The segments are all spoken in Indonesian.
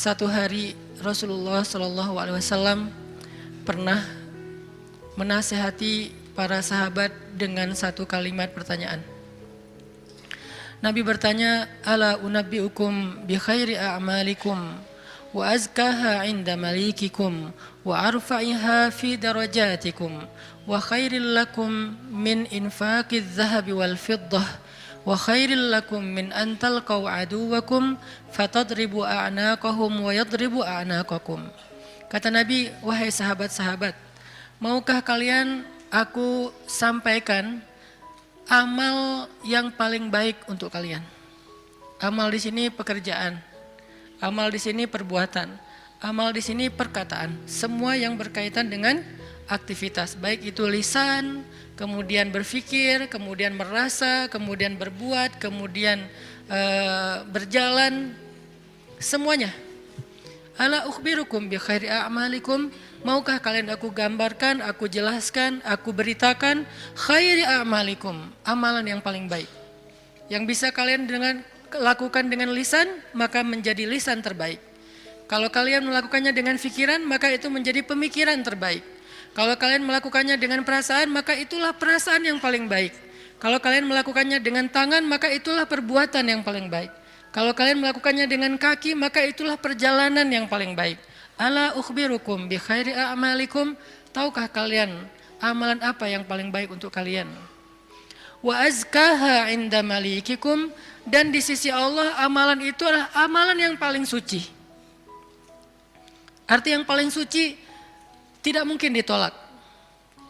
Satu hari Rasulullah Shallallahu Alaihi Wasallam pernah menasihati para sahabat dengan satu kalimat pertanyaan. Nabi bertanya, ala unabbiukum bi khairi a'malikum wa azkaha 'inda malikikum wa arfa'iha fi darajatikum wa khairil lakum min infaqiz zahabi wal fiddah wa khairil lakum min an talqaw aduwakum fatadribu a'naqahum wa yadribu a'naqakum. Kata Nabi, wahai sahabat-sahabat, maukah kalian aku sampaikan amal yang paling baik untuk kalian? Amal di sini pekerjaan, amal di sini perbuatan, amal di sini perkataan, semua yang berkaitan dengan aktivitas, baik itu lisan, kemudian berpikir, kemudian merasa, kemudian berbuat, kemudian berjalan, semuanya. Ala ukhbirukum bi khairi a'malikum, maukah kalian aku gambarkan, aku jelaskan, aku beritakan khairi a'malikum, amalan yang paling baik. Yang bisa kalian lakukan dengan lisan, maka menjadi lisan terbaik. Kalau kalian melakukannya dengan pikiran, maka itu menjadi pemikiran terbaik. Kalau kalian melakukannya dengan perasaan, maka itulah perasaan yang paling baik. Kalau kalian melakukannya dengan tangan, maka itulah perbuatan yang paling baik. Kalau kalian melakukannya dengan kaki, maka itulah perjalanan yang paling baik. Ala ukhbirukum bi khairi a'malikum, tahukah kalian amalan apa yang paling baik untuk kalian? Wa azkaha 'inda malikikum, dan di sisi Allah amalan itu adalah amalan yang paling suci. Arti yang paling suci tidak mungkin ditolak.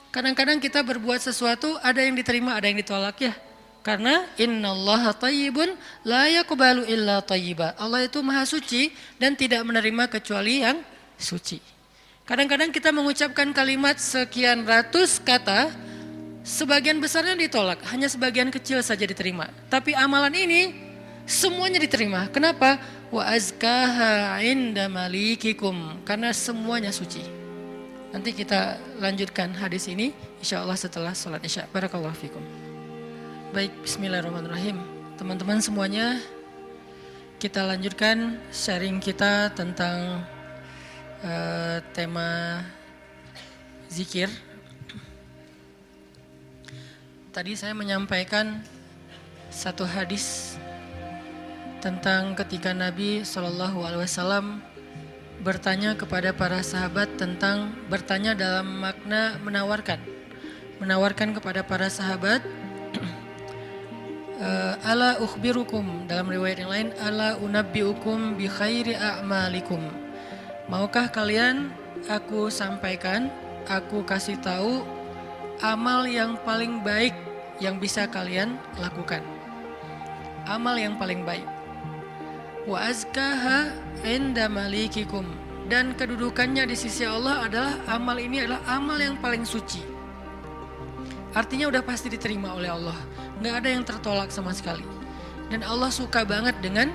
Kadang-kadang kita berbuat sesuatu, ada yang diterima, ada yang ditolak ya. Karena innallaha thayyibun la yaqbalu illa thayyiba. Allah itu maha suci dan tidak menerima kecuali yang suci. Kadang-kadang kita mengucapkan kalimat sekian ratus kata, sebagian besarnya ditolak, hanya sebagian kecil saja diterima. Tapi amalan ini semuanya diterima. Kenapa? Wa azkaha 'inda malikikum, karena semuanya suci. Nanti kita lanjutkan hadis ini insyaallah setelah sholat isya. Barakallahu fikum. Baik, bismillahirrahmanirrahim. Teman-teman semuanya, kita lanjutkan sharing kita tentang tema zikir. Tadi saya menyampaikan satu hadis tentang ketika Nabi SAW bertanya kepada para sahabat tentang, bertanya dalam makna menawarkan kepada para sahabat, ala ukhbirukum, dalam riwayat yang lain, ala unabbiukum bi khairi a'malikum, maukah kalian aku sampaikan, aku kasih tahu amal yang paling baik yang bisa kalian lakukan, amal yang paling baik. Wa azkaha 'inda malikikum, dan kedudukannya di sisi Allah adalah amal ini adalah amal yang paling suci. Artinya udah pasti diterima oleh Allah, nggak ada yang tertolak sama sekali. Dan Allah suka banget dengan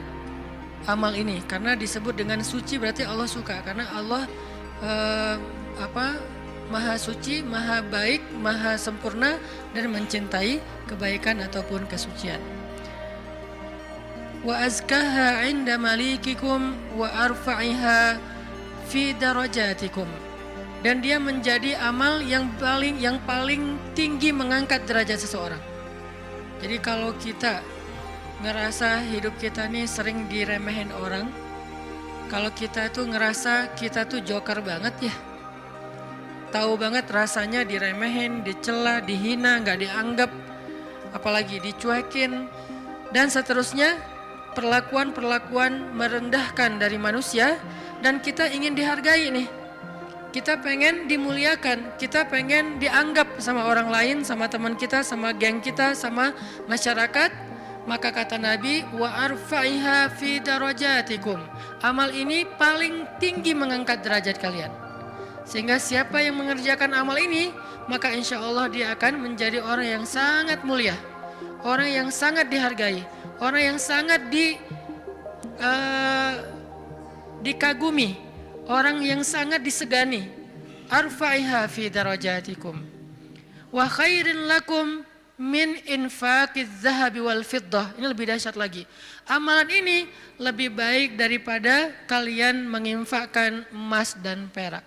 amal ini, karena disebut dengan suci berarti Allah suka, karena Allah maha suci, maha baik, maha sempurna, dan mencintai kebaikan ataupun kesucian. Wa azkaha 'inda malikikum wa arfa'iha fi darajatikum, dan dia menjadi amal yang paling tinggi mengangkat derajat seseorang. Jadi kalau kita ngerasa hidup kita nih sering diremehin orang, kalau kita tuh ngerasa kita tuh joker banget ya, tahu banget rasanya diremehin, dicela, dihina, nggak dianggap, apalagi dicuekin dan seterusnya, perlakuan-perlakuan merendahkan dari manusia, dan kita ingin dihargai nih. Kita pengen dimuliakan, kita pengen dianggap sama orang lain, sama teman kita, sama geng kita, sama masyarakat. Maka kata Nabi, wa arfa'iha fi darajatikum, amal ini paling tinggi mengangkat derajat kalian. Sehingga siapa yang mengerjakan amal ini, maka insya Allah dia akan menjadi orang yang sangat mulia, orang yang sangat dihargai, orang yang sangat dikagumi, orang yang sangat disegani. Arfa'iha fi darajatikum wa khairin lakum min infaqiz zahabi wal fiddah. Ini lebih dahsyat lagi. Amalan ini lebih baik daripada kalian menginfakkan emas dan perak.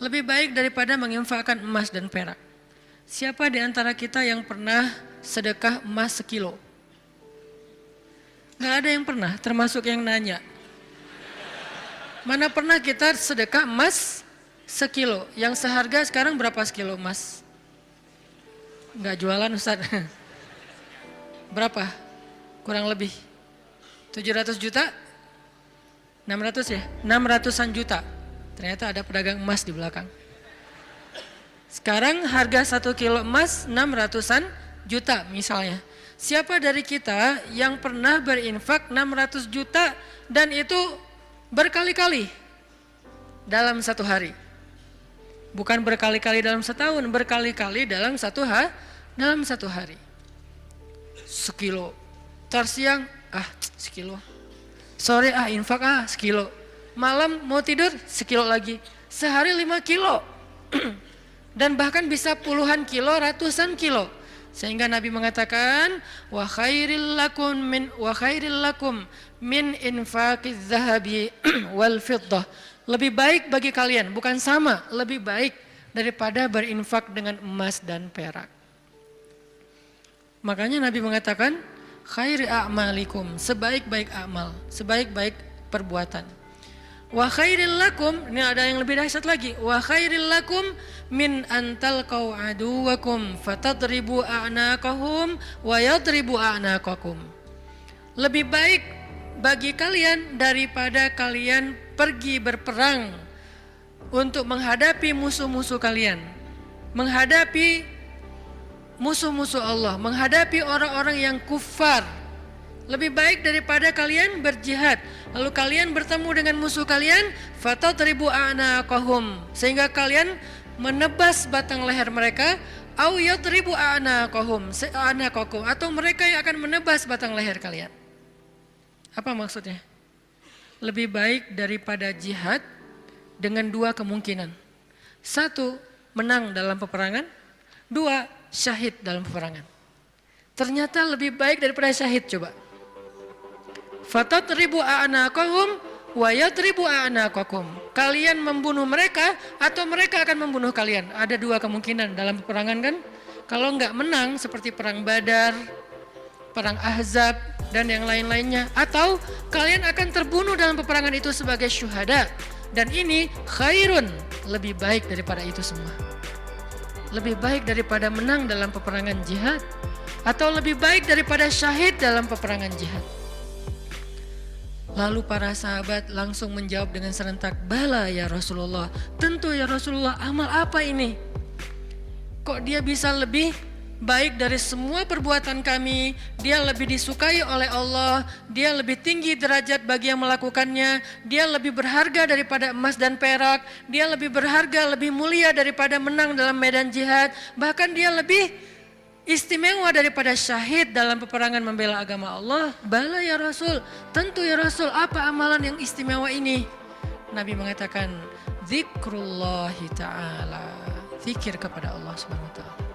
Lebih baik daripada menginfakkan emas dan perak. Siapa di antara kita yang pernah sedekah emas 1 kilo? Gak ada yang pernah, termasuk yang nanya. Mana pernah kita sedekah emas 1 kilo? Yang seharga sekarang berapa sekilo emas? Gak jualan Ustaz. Berapa? Kurang lebih 700 juta? 600 ya? 600-an juta. Ternyata ada pedagang emas di belakang. Sekarang harga 1 kilo emas 600-an juta misalnya. Siapa dari kita yang pernah berinfak 600 juta dan itu berkali-kali dalam 1 hari? Bukan berkali-kali dalam setahun, berkali-kali dalam 1 hari. 1 kilo. Ntar siang, 1 kilo. Sore infak 1 kilo. Malam mau tidur 1 kilo lagi. Sehari 5 kilo. Dan bahkan bisa puluhan kilo, ratusan kilo. Sehingga Nabi mengatakan wa khairil lakum min infaqiz zahabi wal fiddah. Lebih baik bagi kalian, bukan sama, lebih baik daripada berinfak dengan emas dan perak. Makanya Nabi mengatakan khairi a'malikum, sebaik-baik amal, sebaik-baik perbuatan. Wa khairil lakum, ini ada yang lebih dahsyat lagi. Wa khairil lakum min antalqau aduwakum fatadribu a'naqahum wa yadribu a'naqakum. Lebih baik bagi kalian daripada kalian pergi berperang untuk menghadapi musuh-musuh kalian. Menghadapi musuh-musuh Allah, menghadapi orang-orang yang kufar. Lebih baik daripada kalian berjihad, lalu kalian bertemu dengan musuh kalian, fatadribu a'naqahum, sehingga kalian menebas batang leher mereka, au yadribu a'naqahum, atau mereka yang akan menebas batang leher kalian. Apa maksudnya? Lebih baik daripada jihad dengan 2 kemungkinan. 1, menang dalam peperangan. 2, syahid dalam peperangan. Ternyata lebih baik daripada syahid, coba. Fatadribu a'naqahum wa yadribu a'naqakum. Kalian membunuh mereka atau mereka akan membunuh kalian. Ada 2 kemungkinan dalam peperangan kan. Kalau enggak menang seperti perang Badar, perang Ahzab dan yang lain-lainnya, atau kalian akan terbunuh dalam peperangan itu sebagai syuhada. Dan ini khairun, lebih baik daripada itu semua. Lebih baik daripada menang dalam peperangan jihad, atau lebih baik daripada syahid dalam peperangan jihad. Lalu para sahabat langsung menjawab dengan serentak, bala ya Rasulullah, tentu ya Rasulullah, amal apa ini? Kok dia bisa lebih baik dari semua perbuatan kami, dia lebih disukai oleh Allah, dia lebih tinggi derajat bagi yang melakukannya, dia lebih berharga daripada emas dan perak, dia lebih berharga, lebih mulia daripada menang dalam medan jihad, bahkan dia lebih istimewa daripada syahid dalam peperangan membela agama Allah. Bala ya Rasul, tentu ya Rasul, apa amalan yang istimewa ini? Nabi mengatakan, zikrullahi ta'ala, zikir kepada Allah Subhanahu wa ta'ala.